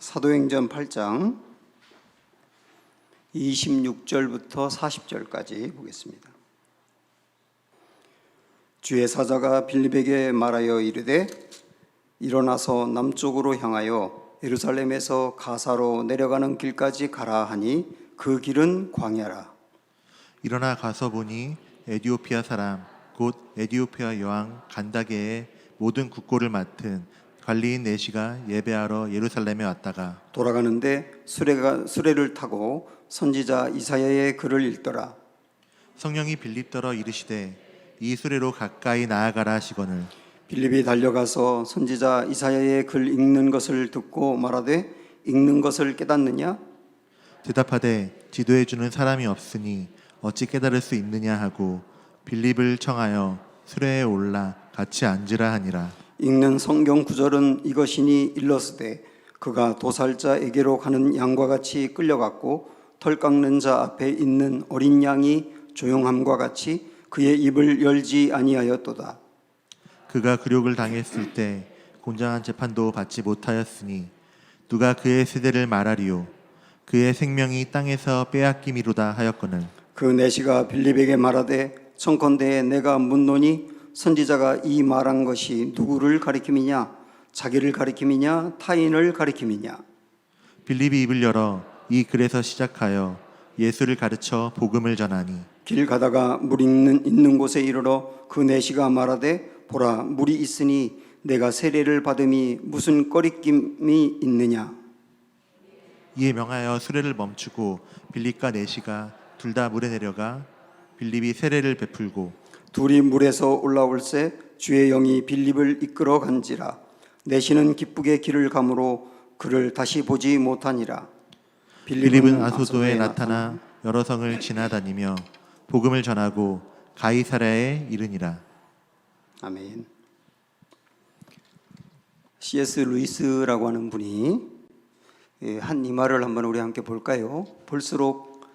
사도행전 8장 26절부터 40절까지 보겠습니다. 주의 사자가 빌립에게 말하여 이르되 일어나서 남쪽으로 향하여 예루살렘에서 가사로 내려가는 길까지 가라 하니 그 길은 광야라. 일어나 가서 보니 에디오피아 사람 곧 에디오피아 여왕 간다게의 모든 국고를 맡은 관리인 내시가 예배하러 예루살렘에 왔다가 돌아가는데 수레를 타고 선지자 이사야의 글을 읽더라. 성령이 빌립더러 이르시되 이 수레로 가까이 나아가라 하시거늘 빌립이 달려가서 선지자 이사야의 글 읽는 것을 듣고 말하되 읽는 것을 깨닫느냐? 대답하되 지도해 주는 사람이 없으니 어찌 깨달을 수 있느냐 하고 빌립을 청하여 수레에 올라 같이 앉으라 하니라. 읽는 성경 구절은 이것이니 일러스되 그가 도살자에게로 가는 양과 같이 끌려갔고 털 깎는 자 앞에 있는 어린 양이 조용함과 같이 그의 입을 열지 아니하였도다. 그가 굴욕을 당했을 때 공정한 재판도 받지 못하였으니 누가 그의 세대를 말하리요. 그의 생명이 땅에서 빼앗김이로다 하였거늘 그 내시가 빌립에게 말하되 청컨대 내가 묻노니 선지자가 이 말한 것이 누구를 가리킴이냐? 자기를 가리킴이냐? 타인을 가리킴이냐? 빌립이 입을 열어 이 글에서 시작하여 예수를 가르쳐 복음을 전하니 길 가다가 물이 있는 곳에 이르러 그 내시가 말하되 보라 물이 있으니 내가 세례를 받음이 무슨 꺼리낌이 있느냐? 이에 명하여 수레를 멈추고 빌립과 내시가 둘 다 물에 내려가 빌립이 세례를 베풀고 둘이 물에서 올라올새 주의 영이 빌립을 이끌어 간지라. 내시는 기쁘게 길을 가므로 그를 다시 보지 못하니라. 빌립은 아소도에 나타나 여러 성을 지나다니며 복음을 전하고 가이사랴에 이르니라. 아멘. C.S. 루이스라고 하는 분이 한 이 말을 한번 우리 함께 볼까요? 볼수록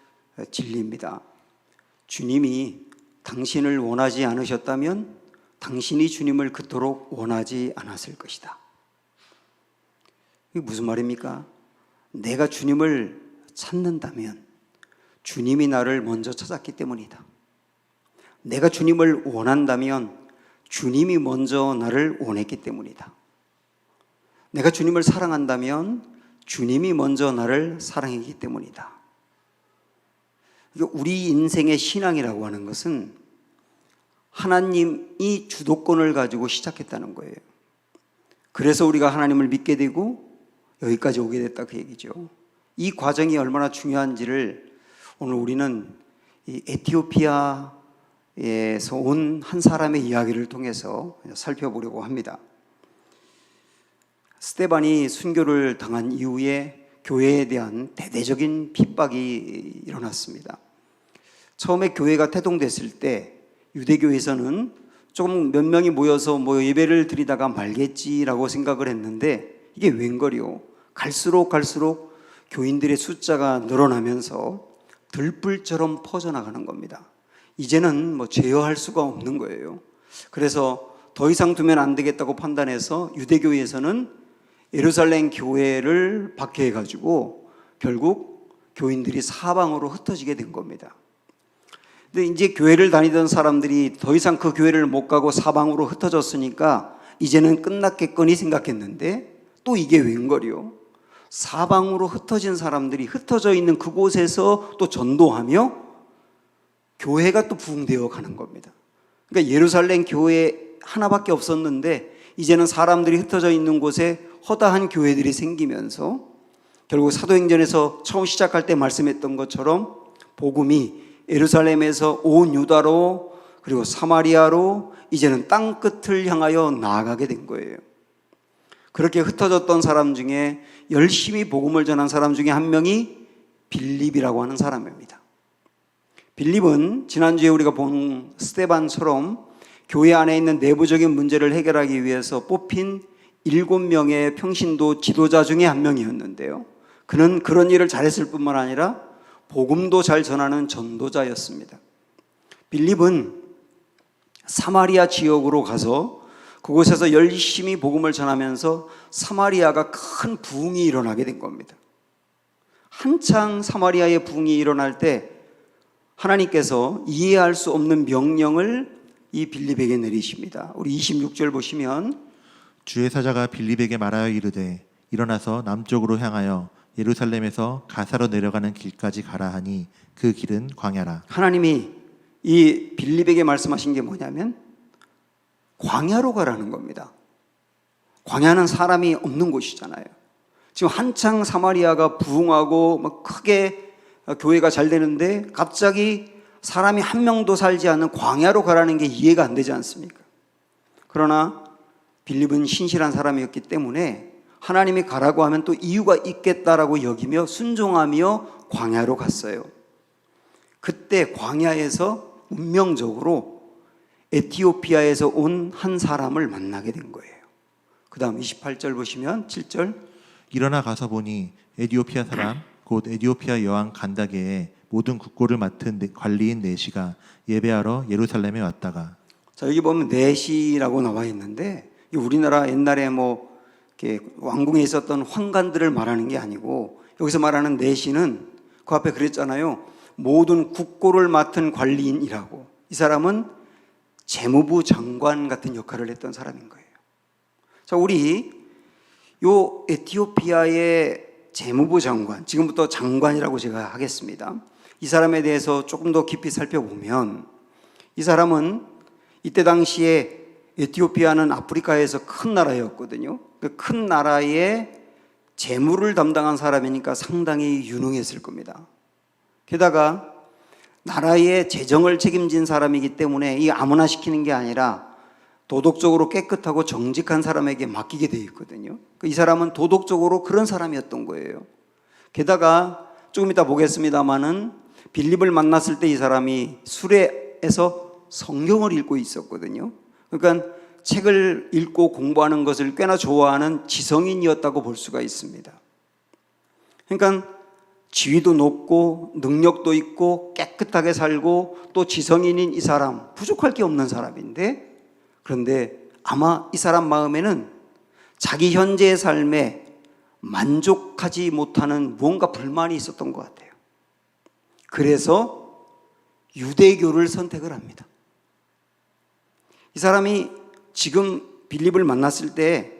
진리입니다. 주님이 당신을 원하지 않으셨다면 당신이 주님을 그토록 원하지 않았을 것이다. 이게 무슨 말입니까? 내가 주님을 찾는다면 주님이 나를 먼저 찾았기 때문이다. 내가 주님을 원한다면 주님이 먼저 나를 원했기 때문이다. 내가 주님을 사랑한다면 주님이 먼저 나를 사랑했기 때문이다. 우리 인생의 신앙이라고 하는 것은 하나님이 주도권을 가지고 시작했다는 거예요. 그래서 우리가 하나님을 믿게 되고 여기까지 오게 됐다 그 얘기죠. 이 과정이 얼마나 중요한지를 오늘 우리는 이 에티오피아에서 온 한 사람의 이야기를 통해서 살펴보려고 합니다. 스데반이 순교를 당한 이후에 교회에 대한 대대적인 핍박이 일어났습니다. 처음에 교회가 태동됐을 때 유대교에서는 조금 몇 명이 모여서 예배를 드리다가 말겠지라고 생각을 했는데 이게 웬걸요? 갈수록 교인들의 숫자가 늘어나면서 들불처럼 퍼져나가는 겁니다. 이제는 제어할 수가 없는 거예요. 그래서 더 이상 두면 안 되겠다고 판단해서 유대교에서는 예루살렘 교회를 박해해가지고 결국 교인들이 사방으로 흩어지게 된 겁니다. 근데 이제 교회를 다니던 사람들이 더 이상 그 교회를 못 가고 사방으로 흩어졌으니까 이제는 끝났겠거니 생각했는데 또 이게 웬걸이요? 사방으로 흩어진 사람들이 흩어져 있는 그곳에서 또 전도하며 교회가 또 부흥되어 가는 겁니다. 그러니까 예루살렘 교회 하나밖에 없었는데 이제는 사람들이 흩어져 있는 곳에 허다한 교회들이 생기면서 결국 사도행전에서 처음 시작할 때 말씀했던 것처럼 복음이 예루살렘에서 온 유다로 그리고 사마리아로 이제는 땅끝을 향하여 나아가게 된 거예요. 그렇게 흩어졌던 사람 중에 열심히 복음을 전한 사람 중에 한 명이 빌립이라고 하는 사람입니다. 빌립은 지난주에 우리가 본 스데반처럼 교회 안에 있는 내부적인 문제를 해결하기 위해서 뽑힌 7명의 평신도 지도자 중에 한 명이었는데요. 그는 그런 일을 잘했을 뿐만 아니라 복음도 잘 전하는 전도자였습니다. 빌립은 사마리아 지역으로 가서 그곳에서 열심히 복음을 전하면서 사마리아가 큰 부흥이 일어나게 된 겁니다. 한창 사마리아의 부흥이 일어날 때 하나님께서 이해할 수 없는 명령을 이 빌립에게 내리십니다. 우리 26절 보시면 주의 사자가 빌립에게 말하여 이르되 일어나서 남쪽으로 향하여 예루살렘에서 가사로 내려가는 길까지 가라 하니 그 길은 광야라. 하나님이 이 빌립에게 말씀하신 게 뭐냐면 광야로 가라는 겁니다. 광야는 사람이 없는 곳이잖아요. 지금 한창 사마리아가 부흥하고 막 크게 교회가 잘 되는데 갑자기 사람이 한 명도 살지 않는 광야로 가라는 게 이해가 안 되지 않습니까? 그러나 빌립은 신실한 사람이었기 때문에 하나님이 가라고 하면 또 이유가 있겠다라고 여기며 순종하며 광야로 갔어요. 그때 광야에서 운명적으로 에티오피아에서 온 한 사람을 만나게 된 거예요. 그 다음 28절 보시면 7절 일어나 가서 보니 에디오피아 사람 곧 에디오피아 여왕 간다게의 모든 국고를 맡은 관리인 네시가 예배하러 예루살렘에 왔다가. 자, 여기 보면 네시라고 나와 있는데 우리나라 옛날에 뭐 이렇게 왕궁에 있었던 황관들을 말하는 게 아니고 여기서 말하는 네시는 그 앞에 그랬잖아요. 모든 국고를 맡은 관리인이라고. 이 사람은 재무부 장관 같은 역할을 했던 사람인 거예요. 자, 우리 요 에티오피아의 재무부 장관, 지금부터 장관이라고 제가 하겠습니다. 이 사람에 대해서 조금 더 깊이 살펴보면 이 사람은 이때 당시에 에티오피아는 아프리카에서 큰 나라였거든요. 그 큰 나라의 재무를 담당한 사람이니까 상당히 유능했을 겁니다. 게다가 나라의 재정을 책임진 사람이기 때문에 이 아무나 시키는 게 아니라 도덕적으로 깨끗하고 정직한 사람에게 맡기게 되어 있거든요. 이 사람은 도덕적으로 그런 사람이었던 거예요. 게다가 조금 이따 보겠습니다마는 빌립을 만났을 때 이 사람이 수레에서 성경을 읽고 있었거든요. 그러니까 책을 읽고 공부하는 것을 꽤나 좋아하는 지성인이었다고 볼 수가 있습니다. 그러니까 지위도 높고 능력도 있고 깨끗하게 살고 또 지성인인 이 사람, 부족할 게 없는 사람인데, 그런데 아마 이 사람 마음에는 자기 현재의 삶에 만족하지 못하는 무언가 불만이 있었던 것 같아요. 그래서 유대교를 선택을 합니다. 이 사람이 지금 빌립을 만났을 때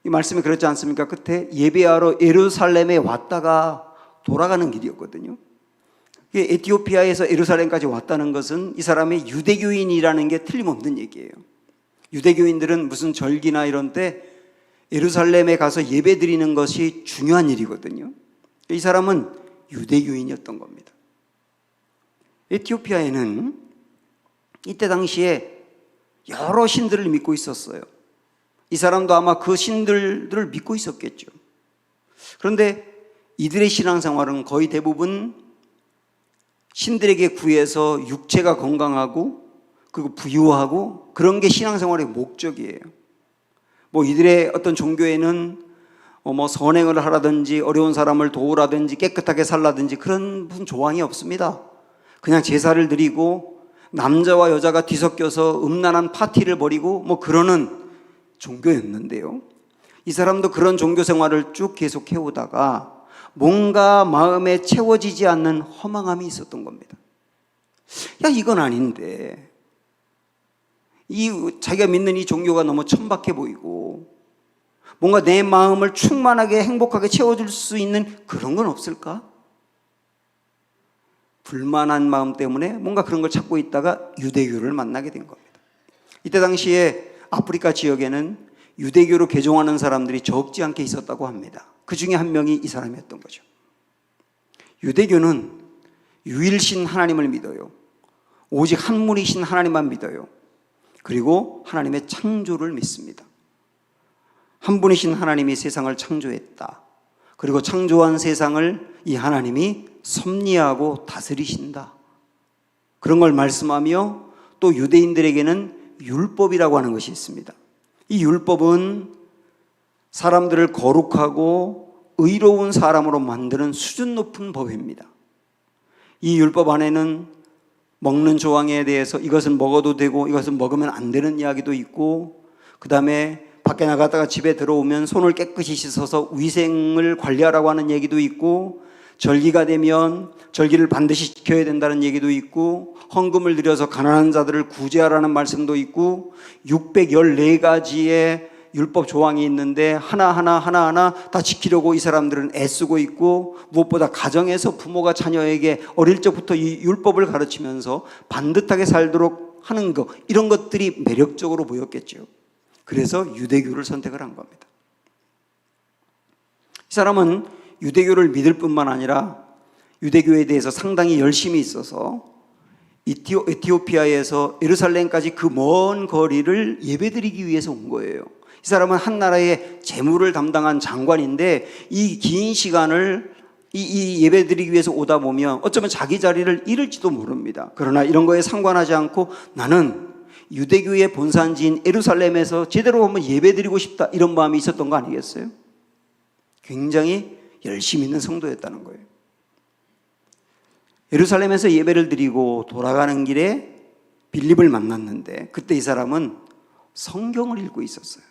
이 말씀이 그렇지 않습니까? 끝에 예배하러 예루살렘에 왔다가 돌아가는 길이었거든요. 에티오피아에서 예루살렘까지 왔다는 것은 이 사람이 유대교인이라는 게 틀림없는 얘기예요. 유대교인들은 무슨 절기나 이런 때 예루살렘에 가서 예배 드리는 것이 중요한 일이거든요. 이 사람은 유대교인이었던 겁니다. 에티오피아에는 이때 당시에 여러 신들을 믿고 있었어요. 이 사람도 아마 그 신들을 믿고 있었겠죠. 그런데 이들의 신앙생활은 거의 대부분 신들에게 구해서 육체가 건강하고 그리고 부유하고 그런 게 신앙생활의 목적이에요. 뭐 이들의 어떤 종교에는 뭐 선행을 하라든지 어려운 사람을 도우라든지 깨끗하게 살라든지 그런 무슨 조항이 없습니다. 그냥 제사를 드리고 남자와 여자가 뒤섞여서 음란한 파티를 벌이고 뭐 그러는 종교였는데요. 이 사람도 그런 종교 생활을 쭉 계속해 오다가 뭔가 마음에 채워지지 않는 허망함이 있었던 겁니다. 야, 이건 아닌데. 자기가 믿는 이 종교가 너무 천박해 보이고 뭔가 내 마음을 충만하게 행복하게 채워줄 수 있는 그런 건 없을까? 불만한 마음 때문에 뭔가 그런 걸 찾고 있다가 유대교를 만나게 된 겁니다. 이때 당시에 아프리카 지역에는 유대교로 개종하는 사람들이 적지 않게 있었다고 합니다. 그 중에 한 명이 이 사람이었던 거죠. 유대교는 유일신 하나님을 믿어요. 오직 한 분이신 하나님만 믿어요. 그리고 하나님의 창조를 믿습니다. 한 분이신 하나님이 세상을 창조했다. 그리고 창조한 세상을 이 하나님이 섭리하고 다스리신다. 그런 걸 말씀하며 또 유대인들에게는 율법이라고 하는 것이 있습니다. 이 율법은 사람들을 거룩하고 의로운 사람으로 만드는 수준 높은 법입니다. 이 율법 안에는 먹는 조항에 대해서 이것은 먹어도 되고 이것은 먹으면 안 되는 이야기도 있고, 그 다음에 밖에 나갔다가 집에 들어오면 손을 깨끗이 씻어서 위생을 관리하라고 하는 얘기도 있고, 절기가 되면 절기를 반드시 지켜야 된다는 얘기도 있고, 헌금을 드려서 가난한 자들을 구제하라는 말씀도 있고, 614가지의 율법 조항이 있는데 하나하나 다 지키려고 이 사람들은 애쓰고 있고, 무엇보다 가정에서 부모가 자녀에게 어릴 적부터 이 율법을 가르치면서 반듯하게 살도록 하는 것, 이런 것들이 매력적으로 보였겠죠. 그래서 유대교를 선택을 한 겁니다. 이 사람은 유대교를 믿을 뿐만 아니라 유대교에 대해서 상당히 열심히 있어서 에티오피아에서 예루살렘까지 그 먼 거리를 예배드리기 위해서 온 거예요. 이 사람은 한 나라의 재무를 담당한 장관인데 이 긴 시간을 이 예배드리기 위해서 오다 보면 어쩌면 자기 자리를 잃을지도 모릅니다. 그러나 이런 거에 상관하지 않고 나는 유대교의 본산지인 예루살렘에서 제대로 한번 예배드리고 싶다, 이런 마음이 있었던 거 아니겠어요? 굉장히 열심히 있는 성도였다는 거예요. 예루살렘에서 예배를 드리고 돌아가는 길에 빌립을 만났는데 그때 이 사람은 성경을 읽고 있었어요.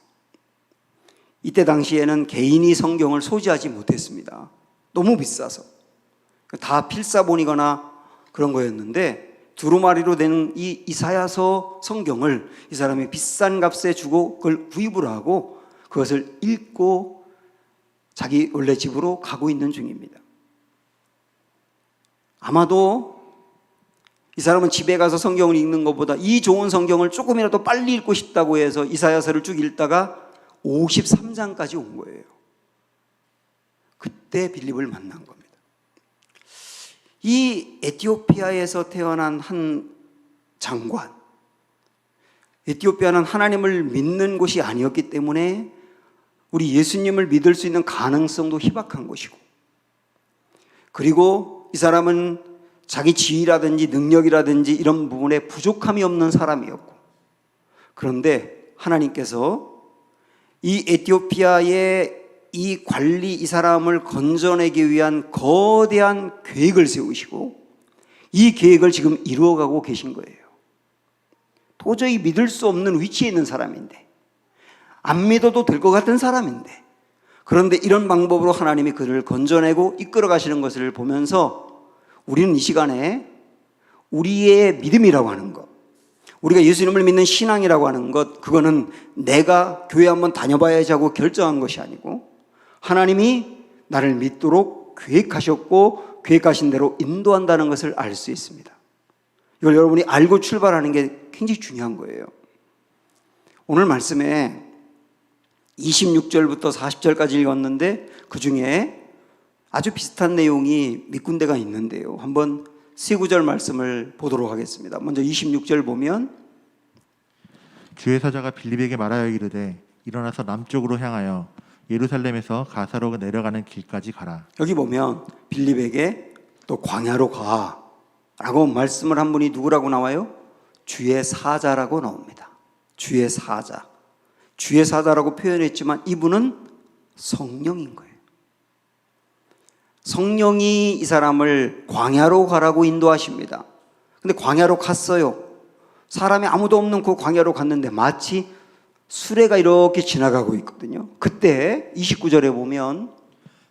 이때 당시에는 개인이 성경을 소지하지 못했습니다. 너무 비싸서. 다 필사본이거나 그런 거였는데 두루마리로 된 이 이사야서 성경을 이 사람이 비싼 값에 주고 그걸 구입을 하고 그것을 읽고 자기 원래 집으로 가고 있는 중입니다. 아마도 이 사람은 집에 가서 성경을 읽는 것보다 이 좋은 성경을 조금이라도 빨리 읽고 싶다고 해서 이사야서를 쭉 읽다가 53장까지 온 거예요. 그때 빌립을 만난 겁니다. 이 에티오피아에서 태어난 한 장관, 에티오피아는 하나님을 믿는 곳이 아니었기 때문에 우리 예수님을 믿을 수 있는 가능성도 희박한 곳이고, 그리고 이 사람은 자기 지위라든지 능력이라든지 이런 부분에 부족함이 없는 사람이었고, 그런데 하나님께서 이 에티오피아의 이 관리, 이 사람을 건져내기 위한 거대한 계획을 세우시고 이 계획을 지금 이루어가고 계신 거예요. 도저히 믿을 수 없는 위치에 있는 사람인데, 안 믿어도 될 것 같은 사람인데, 그런데 이런 방법으로 하나님이 그를 건져내고 이끌어 가시는 것을 보면서 우리는 이 시간에 우리의 믿음이라고 하는 것, 우리가 예수님을 믿는 신앙이라고 하는 것, 그거는 내가 교회 한번 다녀봐야지 하고 결정한 것이 아니고 하나님이 나를 믿도록 계획하셨고 계획하신 대로 인도한다는 것을 알 수 있습니다. 이걸 여러분이 알고 출발하는 게 굉장히 중요한 거예요. 오늘 말씀에 26절부터 40절까지 읽었는데 그 중에 아주 비슷한 내용이 몇 군데가 있는데요. 한번 세 구절 말씀을 보도록 하겠습니다. 먼저 26절 보면, 주의 사자가 빌립에게 말하여 이르되 일어나서 남쪽으로 향하여 예루살렘에서 가사로 내려가는 길까지 가라. 여기 보면 빌립에게 또 광야로 가 라고 말씀을 한 분이 누구라고 나와요? 주의 사자라고 나옵니다. 주의 사자. 주의 사자라고 표현했지만 이분은 성령인 거예요. 성령이 이 사람을 광야로 가라고 인도하십니다. 근데 광야로 갔어요. 사람이 아무도 없는 그 광야로 갔는데 마치 수레가 이렇게 지나가고 있거든요. 그때 29절에 보면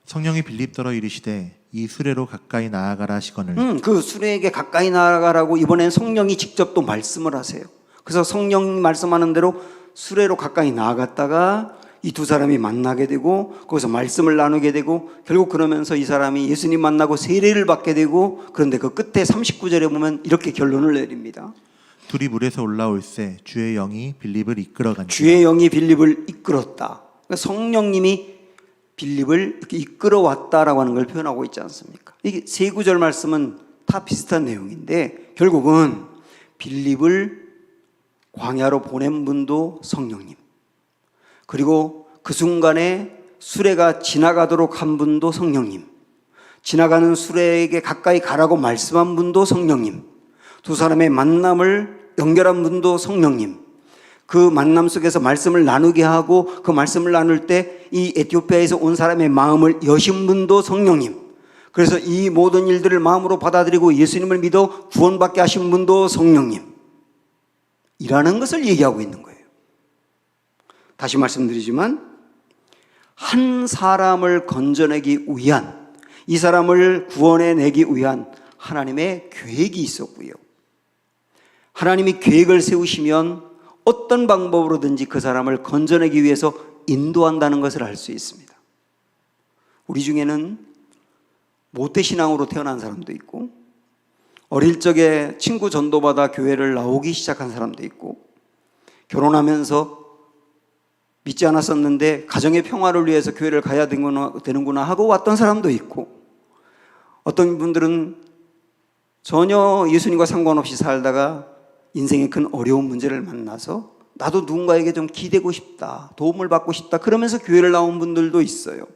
성령이 빌립더러 이르시되 이 수레로 가까이 나아가라 하시거늘. 그 수레에게 가까이 나아가라고 이번엔 성령이 직접 또 말씀을 하세요. 그래서 성령이 말씀하는 대로 수레로 가까이 나아갔다가 이 두 사람이 만나게 되고 거기서 말씀을 나누게 되고 결국 그러면서 이 사람이 예수님 만나고 세례를 받게 되고, 그런데 그 끝에 39절에 보면 이렇게 결론을 내립니다. 둘이 물에서 올라올세 주의 영이 빌립을 이끌어간다. 주의 영이 빌립을 이끌었다. 그러니까 성령님이 빌립을 이렇게 이끌어왔다라고 하는 걸 표현하고 있지 않습니까? 이게 세 구절 말씀은 다 비슷한 내용인데 결국은 빌립을 광야로 보낸 분도 성령님, 그리고 그 순간에 수레가 지나가도록 한 분도 성령님, 지나가는 수레에게 가까이 가라고 말씀한 분도 성령님, 두 사람의 만남을 연결한 분도 성령님, 그 만남 속에서 말씀을 나누게 하고 그 말씀을 나눌 때 이 에티오피아에서 온 사람의 마음을 여신 분도 성령님, 그래서 이 모든 일들을 마음으로 받아들이고 예수님을 믿어 구원받게 하신 분도 성령님 이라는 것을 얘기하고 있는 거예요. 다시 말씀드리지만 한 사람을 건져내기 위한, 이 사람을 구원해내기 위한 하나님의 계획이 있었고요. 하나님이 계획을 세우시면 어떤 방법으로든지 그 사람을 건져내기 위해서 인도한다는 것을 알 수 있습니다. 우리 중에는 모태신앙으로 태어난 사람도 있고, 어릴 적에 친구 전도받아 교회를 나오기 시작한 사람도 있고, 결혼하면서 믿지 않았었는데 가정의 평화를 위해서 교회를 가야 되는구나 하고 왔던 사람도 있고, 어떤 분들은 전혀 예수님과 상관없이 살다가 인생의 큰 어려운 문제를 만나서 나도 누군가에게 좀 기대고 싶다, 도움을 받고 싶다 그러면서 교회를 나온 분들도 있어요.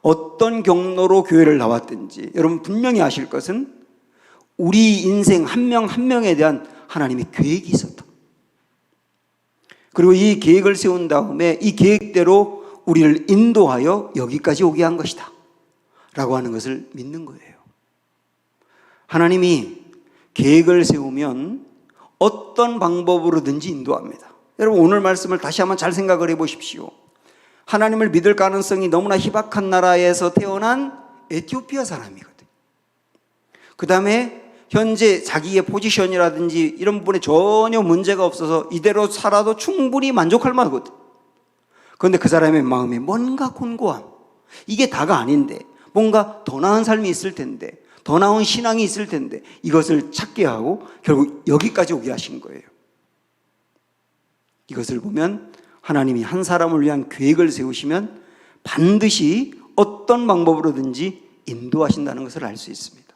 어떤 경로로 교회를 나왔든지 여러분 분명히 아실 것은 우리 인생 한 명 한 명에 대한 하나님의 계획이 있었다. 그리고 이 계획을 세운 다음에 이 계획대로 우리를 인도하여 여기까지 오게 한 것이다 라고 하는 것을 믿는 거예요. 하나님이 계획을 세우면 어떤 방법으로든지 인도합니다. 여러분 오늘 말씀을 다시 한번 잘 생각을 해보십시오. 하나님을 믿을 가능성이 너무나 희박한 나라에서 태어난 에티오피아 사람이거든요. 그 다음에 현재 자기의 포지션이라든지 이런 부분에 전혀 문제가 없어서 이대로 살아도 충분히 만족할 만하거든. 그런데 그 사람의 마음에 뭔가 곤고함, 이게 다가 아닌데 뭔가 더 나은 삶이 있을 텐데, 더 나은 신앙이 있을 텐데 이것을 찾게 하고 결국 여기까지 오게 하신 거예요. 이것을 보면 하나님이 한 사람을 위한 계획을 세우시면 반드시 어떤 방법으로든지 인도하신다는 것을 알 수 있습니다.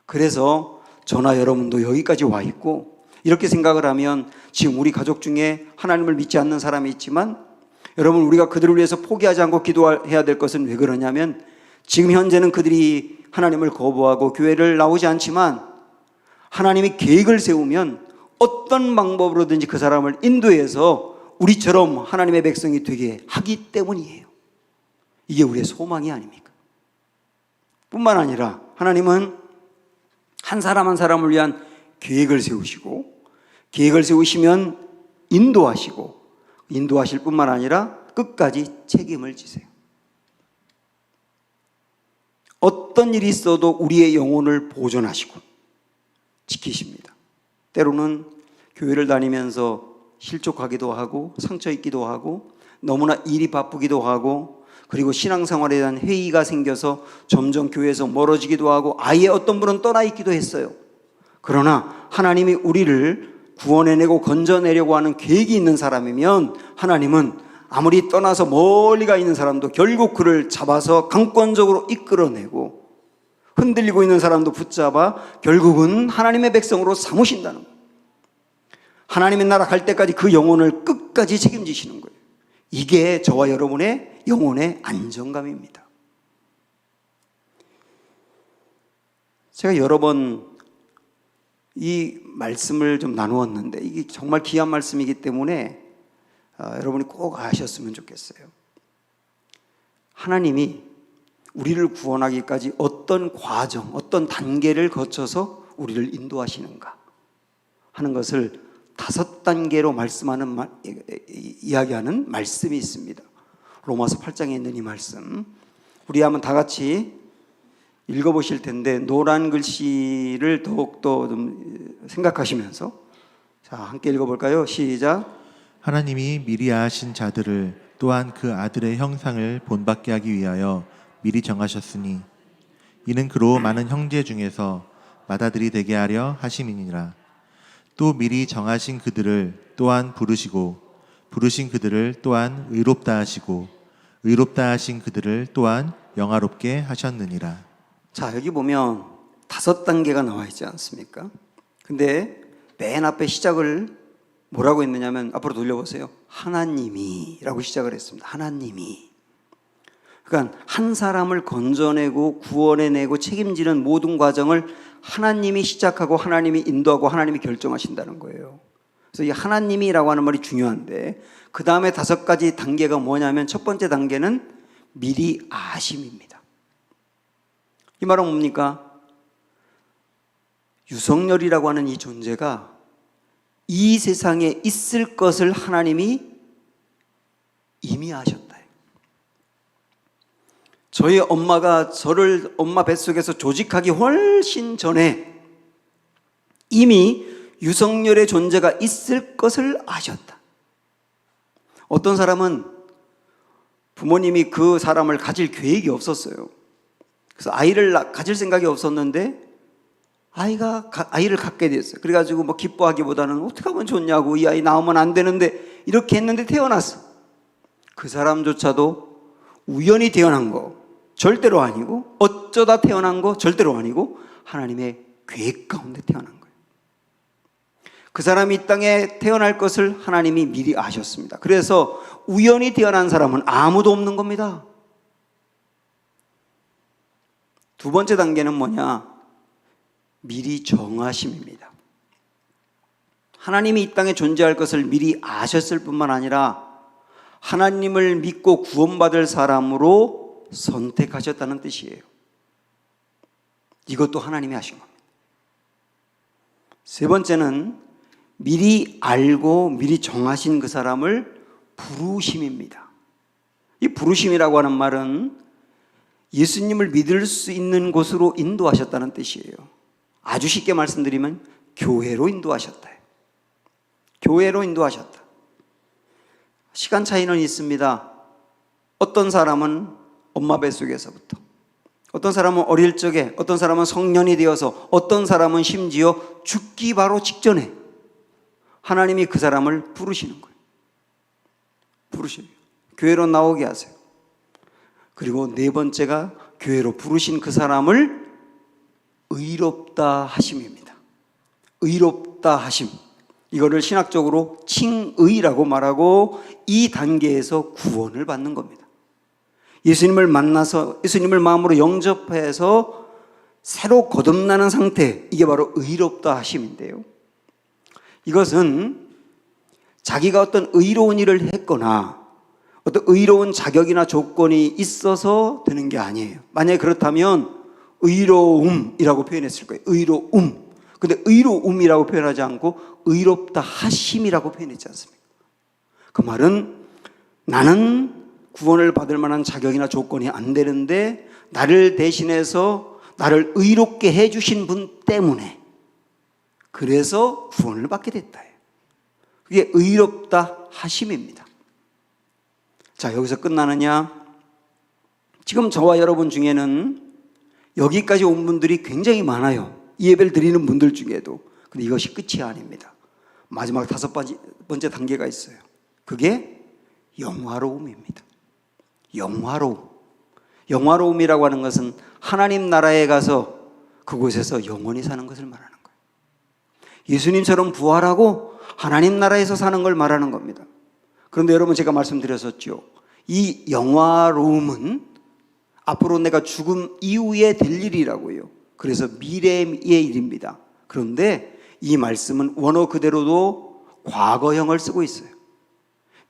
그래서 저나 여러분도 여기까지 와 있고, 이렇게 생각을 하면 지금 우리 가족 중에 하나님을 믿지 않는 사람이 있지만, 여러분 우리가 그들을 위해서 포기하지 않고 기도해야 될 것은 왜 그러냐면, 지금 현재는 그들이 하나님을 거부하고 교회를 나오지 않지만 하나님이 계획을 세우면 어떤 방법으로든지 그 사람을 인도해서 우리처럼 하나님의 백성이 되게 하기 때문이에요. 이게 우리의 소망이 아닙니까? 뿐만 아니라 하나님은 한 사람 한 사람을 위한 계획을 세우시고, 계획을 세우시면 인도하시고, 인도하실 뿐만 아니라 끝까지 책임을 지세요. 어떤 일이 있어도 우리의 영혼을 보존하시고 지키십니다. 때로는 교회를 다니면서 실족하기도 하고 상처 입기도 하고 너무나 일이 바쁘기도 하고, 그리고 신앙생활에 대한 회의가 생겨서 점점 교회에서 멀어지기도 하고 아예 어떤 분은 떠나 있기도 했어요. 그러나 하나님이 우리를 구원해내고 건져내려고 하는 계획이 있는 사람이면 하나님은 아무리 떠나서 멀리 가 있는 사람도 결국 그를 잡아서 강권적으로 이끌어내고, 흔들리고 있는 사람도 붙잡아 결국은 하나님의 백성으로 삼으신다는 거예요. 하나님의 나라 갈 때까지 그 영혼을 끝까지 책임지시는 거예요. 이게 저와 여러분의 영혼의 안정감입니다. 제가 여러 번 이 말씀을 좀 나누었는데 이게 정말 귀한 말씀이기 때문에 여러분이 꼭 아셨으면 좋겠어요. 하나님이 우리를 구원하기까지 어떤 과정, 어떤 단계를 거쳐서 우리를 인도하시는가 하는 것을 5단계로 말씀하는 이야기하는 말씀이 있습니다. 로마서 8장에 있는 이 말씀 우리 한번 다 같이 읽어보실 텐데, 노란 글씨를 더욱더 좀 생각하시면서 자 함께 읽어볼까요? 시작. 하나님이 미리 아신 자들을 또한 그 아들의 형상을 본받게 하기 위하여 미리 정하셨으니 이는 그로 많은 형제 중에서 맏아들이 되게 하려 하심이니라. 또 미리 정하신 그들을 또한 부르시고 부르신 그들을 또한 의롭다 하시고 의롭다 하신 그들을 또한 영화롭게 하셨느니라. 자, 여기 보면 5단계가 나와 있지 않습니까? 근데 맨 앞에 시작을 뭐라고 했느냐면, 앞으로 돌려보세요. 하나님이 라고 시작을 했습니다. 하나님이. 그러니까 한 사람을 건져내고 구원해내고 책임지는 모든 과정을 하나님이 시작하고 하나님이 인도하고 하나님이 결정하신다는 거예요. 그래서 이 하나님이라고 하는 말이 중요한데, 그 다음에 5가지 단계가 뭐냐면, 첫 번째 단계는 미리 아심입니다. 이 말은 뭡니까? 유석열이라고 하는 이 존재가 이 세상에 있을 것을 하나님이 이미 아셨다. 저희 엄마가 저를 엄마 뱃속에서 조직하기 훨씬 전에 이미 유석열의 존재가 있을 것을 아셨다. 어떤 사람은 부모님이 그 사람을 가질 계획이 없었어요. 그래서 아이를 가질 생각이 없었는데 아이를 갖게 됐어요. 그래가지고 뭐 기뻐하기보다는 어떻게 하면 좋냐고, 이 아이 낳으면 안 되는데 이렇게 했는데 태어났어. 그 사람조차도 우연히 태어난 거 절대로 아니고, 어쩌다 태어난 거 절대로 아니고, 하나님의 계획 가운데 태어난 거예요. 그 사람이 이 땅에 태어날 것을 하나님이 미리 아셨습니다. 그래서 우연히 태어난 사람은 아무도 없는 겁니다. 두 번째 단계는 뭐냐? 미리 정하심입니다. 하나님이 이 땅에 존재할 것을 미리 아셨을 뿐만 아니라 하나님을 믿고 구원받을 사람으로 선택하셨다는 뜻이에요. 이것도 하나님이 하신 겁니다. 세 번째는 미리 알고 미리 정하신 그 사람을 부르심입니다. 이 부르심이라고 하는 말은 예수님을 믿을 수 있는 곳으로 인도하셨다는 뜻이에요. 아주 쉽게 말씀드리면 교회로 인도하셨다. 교회로 인도하셨다. 시간 차이는 있습니다. 어떤 사람은 엄마 뱃속에서부터, 어떤 사람은 어릴 적에, 어떤 사람은 성년이 되어서, 어떤 사람은 심지어 죽기 바로 직전에 하나님이 그 사람을 부르시는 거예요. 부르시는 거예요. 교회로 나오게 하세요. 그리고 네 번째가 교회로 부르신 그 사람을 의롭다 하심입니다. 의롭다 하심. 이거를 신학적으로 칭의라고 말하고, 이 단계에서 구원을 받는 겁니다. 예수님을 만나서 예수님을 마음으로 영접해서 새로 거듭나는 상태, 이게 바로 의롭다 하심인데요. 이것은 자기가 어떤 의로운 일을 했거나 어떤 의로운 자격이나 조건이 있어서 되는 게 아니에요. 만약에 그렇다면 의로움이라고 표현했을 거예요. 의로움. 근데 의로움이라고 표현하지 않고 의롭다 하심이라고 표현했지 않습니까? 그 말은 나는 구원을 받을 만한 자격이나 조건이 안 되는데 나를 대신해서 나를 의롭게 해주신 분 때문에, 그래서 구원을 받게 됐다. 그게 의롭다 하심입니다. 자, 여기서 끝나느냐? 지금 저와 여러분 중에는 여기까지 온 분들이 굉장히 많아요. 이 예배를 드리는 분들 중에도. 근데 이것이 끝이 아닙니다. 마지막 다섯 번째 단계가 있어요. 그게 영화로움입니다. 영화로움. 영화로움이라고 하는 것은 하나님 나라에 가서 그곳에서 영원히 사는 것을 말하는 거예요. 예수님처럼 부활하고 하나님 나라에서 사는 걸 말하는 겁니다. 그런데 여러분, 제가 말씀드렸었죠. 이 영화로움은 앞으로 내가 죽음 이후에 될 일이라고요. 그래서 미래의 일입니다. 그런데 이 말씀은 원어 그대로도 과거형을 쓰고 있어요.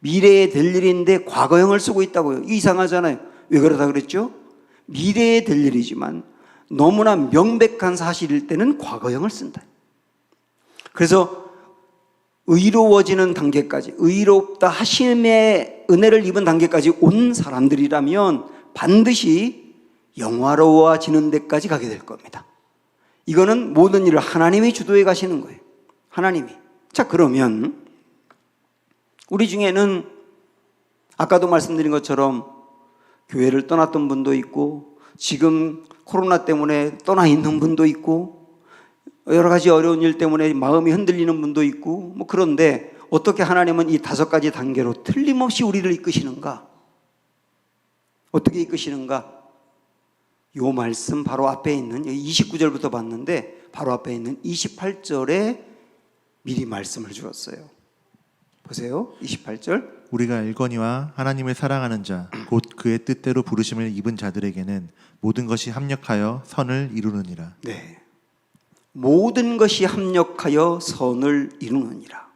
미래에 될 일인데 과거형을 쓰고 있다고요. 이상하잖아요. 왜 그러다 그랬죠? 미래에 될 일이지만 너무나 명백한 사실일 때는 과거형을 쓴다. 그래서 의로워지는 단계까지, 의롭다 하심의 은혜를 입은 단계까지 온 사람들이라면 반드시 영화로워지는 데까지 가게 될 겁니다. 이거는 모든 일을 하나님이 주도해 가시는 거예요. 하나님이. 자, 그러면 우리 중에는 아까도 말씀드린 것처럼 교회를 떠났던 분도 있고, 지금 코로나 때문에 떠나 있는 분도 있고, 여러 가지 어려운 일 때문에 마음이 흔들리는 분도 있고, 그런데 어떻게 하나님은 이 다섯 가지 단계로 틀림없이 우리를 이끄시는가? 어떻게 이끄시는가? 요 말씀 바로 앞에 있는 29절부터 봤는데 바로 앞에 있는 28절에 미리 말씀을 주었어요. 보세요. 28절. 우리가 알거니와 하나님을 사랑하는 자 곧 그의 뜻대로 부르심을 입은 자들에게는 모든 것이 합력하여 선을 이루느니라. 네. 모든 것이 합력하여 선을 이루느니라.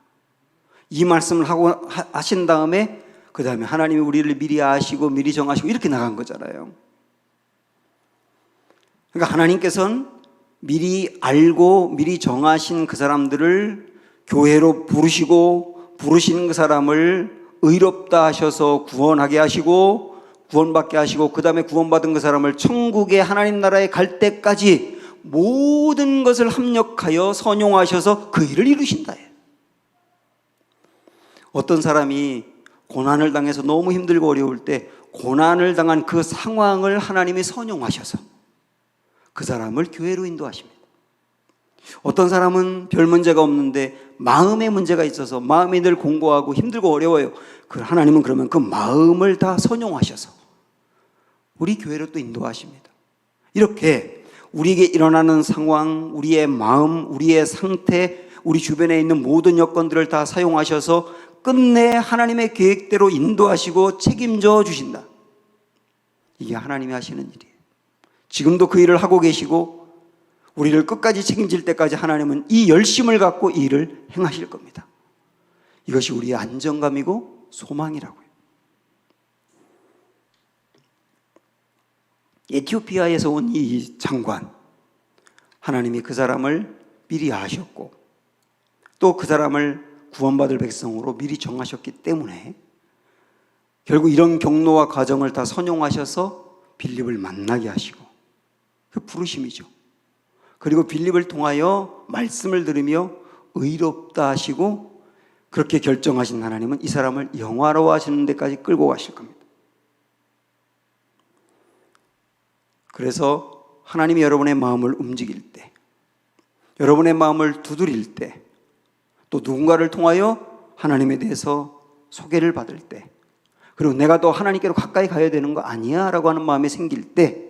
이 말씀을 하신 다음에 그 다음에 하나님이 우리를 미리 아시고 미리 정하시고 이렇게 나간 거잖아요. 그러니까 하나님께서는 미리 알고 미리 정하신 그 사람들을 교회로 부르시고, 부르시는 그 사람을 의롭다 하셔서 구원하게 하시고 구원받게 하시고 그 다음에 구원받은 그 사람을 천국의 하나님 나라에 갈 때까지 모든 것을 합력하여 선용하셔서 그 일을 이루신다. 어떤 사람이 고난을 당해서 너무 힘들고 어려울 때 고난을 당한 그 상황을 하나님이 선용하셔서 그 사람을 교회로 인도하십니다. 어떤 사람은 별 문제가 없는데 마음의 문제가 있어서 마음이 늘 공고하고 힘들고 어려워요. 그 하나님은 그러면 그 마음을 다 선용하셔서 우리 교회로 또 인도하십니다. 이렇게 우리에게 일어나는 상황, 우리의 마음, 우리의 상태, 우리 주변에 있는 모든 여건들을 다 사용하셔서 끝내 하나님의 계획대로 인도하시고 책임져 주신다. 이게 하나님이 하시는 일이에요. 지금도 그 일을 하고 계시고 우리를 끝까지 책임질 때까지 하나님은 이 열심을 갖고 이 일을 행하실 겁니다. 이것이 우리의 안정감이고 소망이라고요. 에티오피아에서 온 이 장관, 하나님이 그 사람을 미리 아셨고 또 그 사람을 구원받을 백성으로 미리 정하셨기 때문에 결국 이런 경로와 과정을 다 선용하셔서 빌립을 만나게 하시고 그 부르심이죠. 그리고 빌립을 통하여 말씀을 들으며 의롭다 하시고 그렇게 결정하신 하나님은 이 사람을 영화로워 하시는 데까지 끌고 가실 겁니다. 그래서 하나님이 여러분의 마음을 움직일 때, 여러분의 마음을 두드릴 때, 또 누군가를 통하여 하나님에 대해서 소개를 받을 때, 그리고 내가 더 하나님께로 가까이 가야 되는 거 아니야? 라고 하는 마음이 생길 때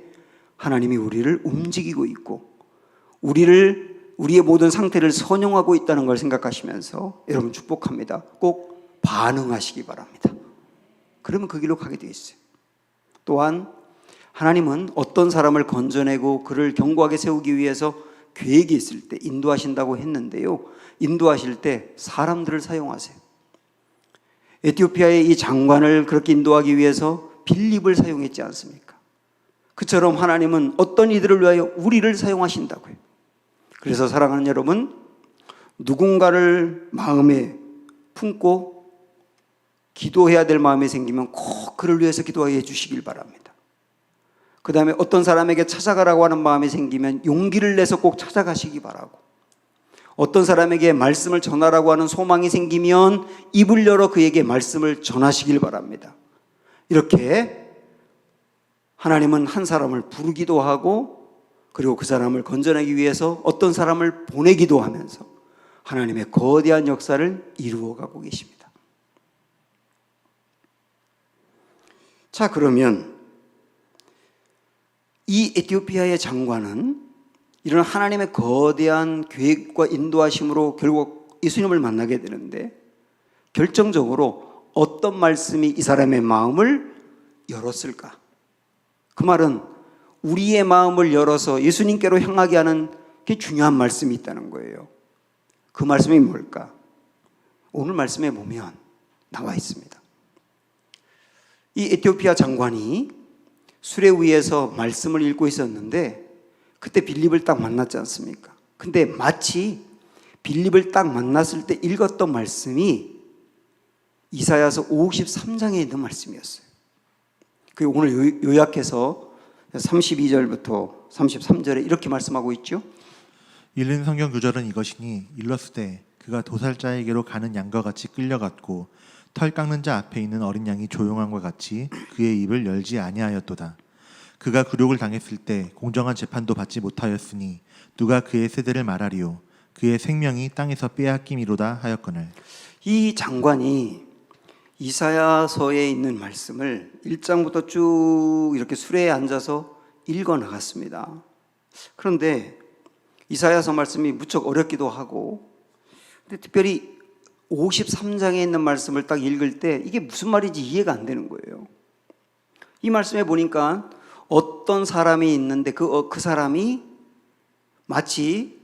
하나님이 우리를 움직이고 있고 우리의 모든 상태를 선용하고 있다는 걸 생각하시면서 여러분 축복합니다. 꼭 반응하시기 바랍니다. 그러면 그 길로 가게 돼 있어요. 또한 하나님은 어떤 사람을 건져내고 그를 견고하게 세우기 위해서 계획이 있을 때 인도하신다고 했는데요. 인도하실 때 사람들을 사용하세요. 에티오피아의 이 장관을 그렇게 인도하기 위해서 빌립을 사용했지 않습니까? 그처럼 하나님은 어떤 이들을 위하여 우리를 사용하신다고요. 그래서 사랑하는 여러분, 누군가를 마음에 품고 기도해야 될 마음이 생기면 꼭 그를 위해서 기도하게 해주시길 바랍니다. 그 다음에 어떤 사람에게 찾아가라고 하는 마음이 생기면 용기를 내서 꼭 찾아가시기 바라고, 어떤 사람에게 말씀을 전하라고 하는 소망이 생기면 입을 열어 그에게 말씀을 전하시길 바랍니다. 이렇게 하나님은 한 사람을 부르기도 하고 그리고 그 사람을 건져내기 위해서 어떤 사람을 보내기도 하면서 하나님의 거대한 역사를 이루어가고 계십니다. 자, 그러면 이 에티오피아의 장관은 이런 하나님의 거대한 계획과 인도하심으로 결국 예수님을 만나게 되는데 결정적으로 어떤 말씀이 이 사람의 마음을 열었을까? 그 말은 우리의 마음을 열어서 예수님께로 향하게 하는 게 중요한 말씀이 있다는 거예요. 그 말씀이 뭘까? 오늘 말씀에 보면 나와 있습니다. 이 에티오피아 장관이 수레 위에서 말씀을 읽고 있었는데 그때 빌립을 딱 만났지 않습니까? 근데 마치 빌립을 딱 만났을 때 읽었던 말씀이 이사야서 53장에 있는 말씀이었어요. 그 오늘 요약해서 32절부터 33절에 이렇게 말씀하고 있죠. 읽는 성경 구절은 이것이니 일렀으되 그가 도살자에게로 가는 양과 같이 끌려갔고 털 깎는 자 앞에 있는 어린 양이 조용함과 같이 그의 입을 열지 아니하였도다. 그가 굴욕을 당했을 때 공정한 재판도 받지 못하였으니 누가 그의 세대를 말하리요. 그의 생명이 땅에서 빼앗김이로다 하였거늘. 이 장관이 이사야서에 있는 말씀을 1장부터 쭉 이렇게 수레에 앉아서 읽어 나갔습니다. 그런데 이사야서 말씀이 무척 어렵기도 하고, 근데 특별히 53장에 있는 말씀을 딱 읽을 때 이게 무슨 말인지 이해가 안 되는 거예요. 이 말씀에 보니까 어떤 사람이 있는데 그 사람이 마치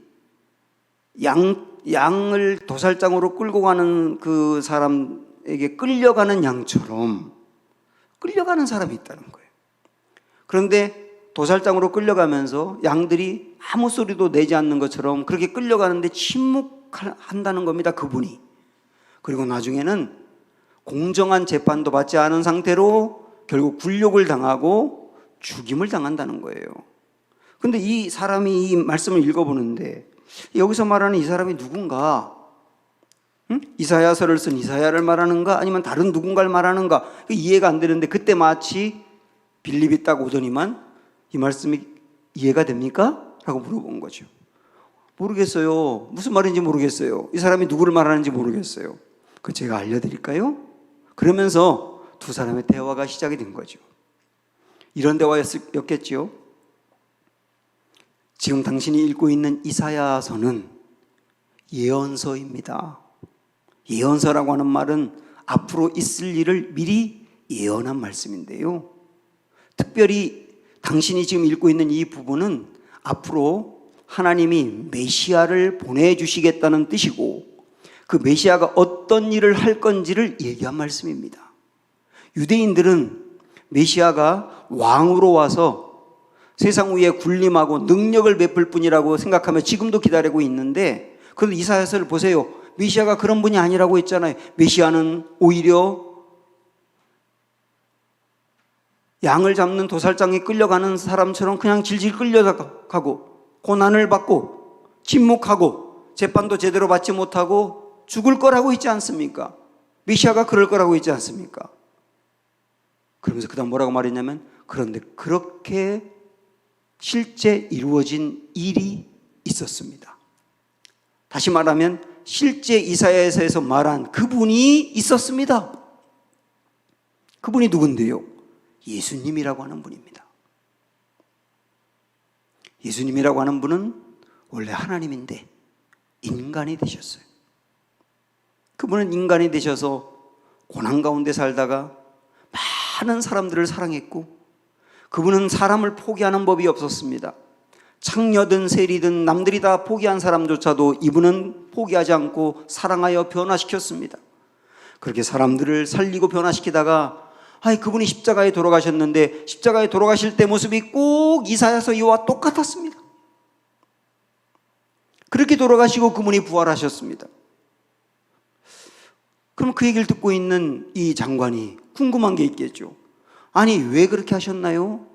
양을 도살장으로 끌고 가는 그 사람에게 끌려가는 양처럼 끌려가는 사람이 있다는 거예요. 그런데 도살장으로 끌려가면서 양들이 아무 소리도 내지 않는 것처럼 그렇게 끌려가는데 침묵한다는 겁니다, 그분이. 그리고 나중에는 공정한 재판도 받지 않은 상태로 결국 굴욕을 당하고 죽임을 당한다는 거예요. 근데 이 사람이 이 말씀을 읽어보는데 여기서 말하는 이 사람이 누군가? 이사야서를 쓴 이사야를 말하는가? 아니면 다른 누군가를 말하는가? 이해가 안 되는데 그때 마치 빌립이 딱 오더니만 이 말씀이 이해가 됩니까? 라고 물어본 거죠. 모르겠어요. 무슨 말인지 모르겠어요. 이 사람이 누구를 말하는지 모르겠어요. 그 제가 알려드릴까요? 그러면서 두 사람의 대화가 시작이 된 거죠. 이런 대화였겠죠. 지금 당신이 읽고 있는 이사야서는 예언서입니다. 예언서라고 하는 말은 앞으로 있을 일을 미리 예언한 말씀인데요. 특별히 당신이 지금 읽고 있는 이 부분은 앞으로 하나님이 메시아를 보내주시겠다는 뜻이고 그 메시아가 어떤 일을 할 건지를 얘기한 말씀입니다. 유대인들은 메시아가 왕으로 와서 세상 위에 군림하고 능력을 베풀 뿐이라고 생각하며 지금도 기다리고 있는데, 그런데 이사야서를 보세요. 메시아가 그런 분이 아니라고 했잖아요. 메시아는 오히려 양을 잡는 도살장에 끌려가는 사람처럼 그냥 질질 끌려가고 고난을 받고 침묵하고 재판도 제대로 받지 못하고 죽을 거라고 했지 않습니까? 메시아가 그럴 거라고 했지 않습니까? 그러면서 그 다음 뭐라고 말했냐면, 그런데 그렇게 실제 이루어진 일이 있었습니다. 다시 말하면 실제 이사야서에서 말한 그분이 있었습니다. 그분이 누군데요? 예수님이라고 하는 분입니다. 예수님이라고 하는 분은 원래 하나님인데 인간이 되셨어요. 그분은 인간이 되셔서 고난 가운데 살다가 많은 사람들을 사랑했고, 그분은 사람을 포기하는 법이 없었습니다. 창녀든 세리든 남들이 다 포기한 사람조차도 이분은 포기하지 않고 사랑하여 변화시켰습니다. 그렇게 사람들을 살리고 변화시키다가 그분이 십자가에 돌아가셨는데 십자가에 돌아가실 때 모습이 꼭 이사야서 이와 똑같았습니다. 그렇게 돌아가시고 그분이 부활하셨습니다. 그럼 그 얘기를 듣고 있는 이 장관이 궁금한 게 있겠죠. 아니, 왜 그렇게 하셨나요?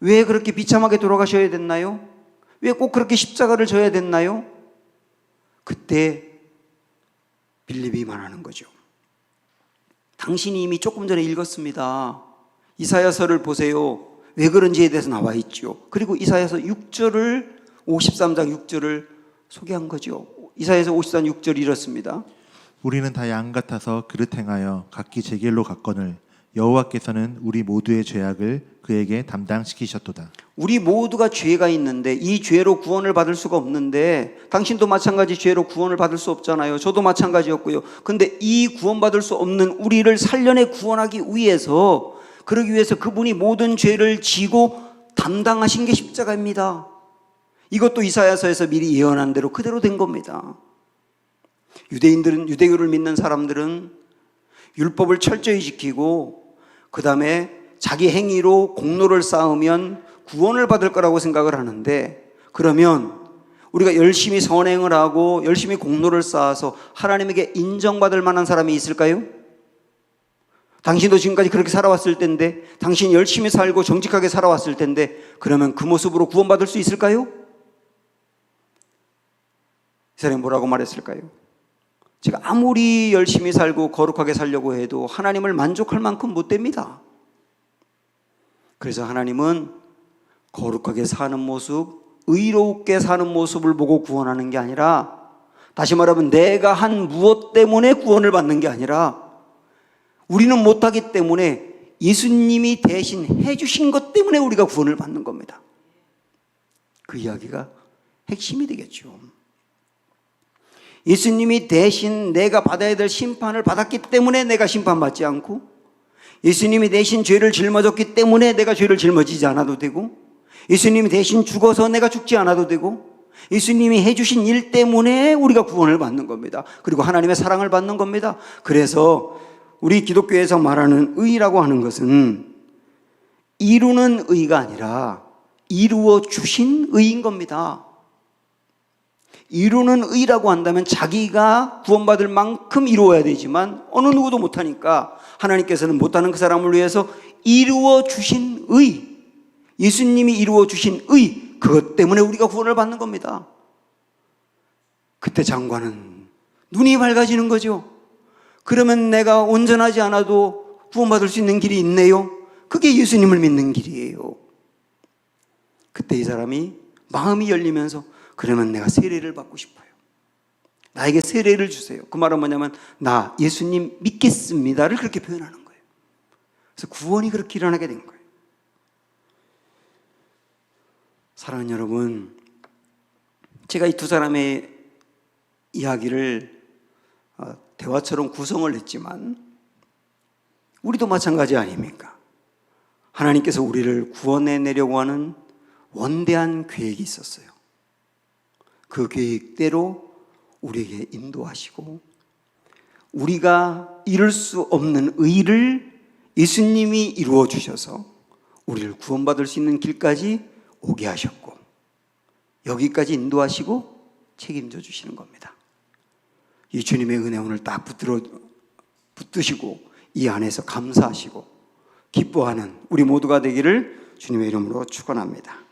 왜 그렇게 비참하게 돌아가셔야 됐나요? 왜 꼭 그렇게 십자가를 져야 됐나요? 그때 빌립이 말하는 거죠. 당신이 이미 조금 전에 읽었습니다. 이사야서를 보세요. 왜 그런지에 대해서 나와 있죠. 그리고 이사야서 6절을 53장 6절을 소개한 거죠. 이사야서 53장 6절이 이렇습니다. 우리는 다 양 같아서 그릇 행하여 각기 제 길로 갔거늘 여호와께서는 우리 모두의 죄악을 그에게 담당시키셨도다. 우리 모두가 죄가 있는데 이 죄로 구원을 받을 수가 없는데, 당신도 마찬가지 죄로 구원을 받을 수 없잖아요. 저도 마찬가지였고요. 근데 이 구원받을 수 없는 우리를 살려내 구원하기 위해서, 그러기 위해서 그분이 모든 죄를 지고 담당하신 게 십자가입니다. 이것도 이사야서에서 미리 예언한 대로 그대로 된 겁니다. 유대인들은, 유대교를 믿는 사람들은 율법을 철저히 지키고 그 다음에 자기 행위로 공로를 쌓으면 구원을 받을 거라고 생각을 하는데, 그러면 우리가 열심히 선행을 하고 열심히 공로를 쌓아서 하나님에게 인정받을 만한 사람이 있을까요? 당신도 지금까지 그렇게 살아왔을 텐데, 당신이 열심히 살고 정직하게 살아왔을 텐데, 그러면 그 모습으로 구원받을 수 있을까요? 이 사람이 뭐라고 말했을까요? 제가 아무리 열심히 살고 거룩하게 살려고 해도 하나님을 만족할 만큼 못 됩니다. 그래서 하나님은 거룩하게 사는 모습, 의롭게 사는 모습을 보고 구원하는 게 아니라, 다시 말하면 내가 한 무엇 때문에 구원을 받는 게 아니라, 우리는 못하기 때문에 예수님이 대신 해주신 것 때문에 우리가 구원을 받는 겁니다. 그 이야기가 핵심이 되겠죠. 예수님이 대신 내가 받아야 될 심판을 받았기 때문에 내가 심판받지 않고, 예수님이 대신 죄를 짊어졌기 때문에 내가 죄를 짊어지지 않아도 되고, 예수님이 대신 죽어서 내가 죽지 않아도 되고, 예수님이 해주신 일 때문에 우리가 구원을 받는 겁니다. 그리고 하나님의 사랑을 받는 겁니다. 그래서 우리 기독교에서 말하는 의라고 하는 것은 이루는 의가 아니라 이루어 주신 의인 겁니다. 이루는 의라고 한다면 자기가 구원받을 만큼 이루어야 되지만 어느 누구도 못하니까 하나님께서는 못하는 그 사람을 위해서 이루어 주신 의, 예수님이 이루어 주신 의, 그것 때문에 우리가 구원을 받는 겁니다. 그때 장관은 눈이 밝아지는 거죠. 그러면 내가 온전하지 않아도 구원받을 수 있는 길이 있네요. 그게 예수님을 믿는 길이에요. 그때 이 사람이 마음이 열리면서 그러면 내가 세례를 받고 싶어요. 나에게 세례를 주세요. 그 말은 뭐냐면 나 예수님 믿겠습니다를 그렇게 표현하는 거예요. 그래서 구원이 그렇게 일어나게 된 거예요. 사랑하는 여러분, 제가 이 두 사람의 이야기를 대화처럼 구성을 했지만 우리도 마찬가지 아닙니까? 하나님께서 우리를 구원해내려고 하는 원대한 계획이 있었어요. 그 계획대로 우리에게 인도하시고 우리가 이룰 수 없는 의를 예수님이 이루어 주셔서 우리를 구원받을 수 있는 길까지 오게 하셨고 여기까지 인도하시고 책임져 주시는 겁니다. 이 주님의 은혜 오늘 딱 붙드시고 이 안에서 감사하시고 기뻐하는 우리 모두가 되기를 주님의 이름으로 축원합니다.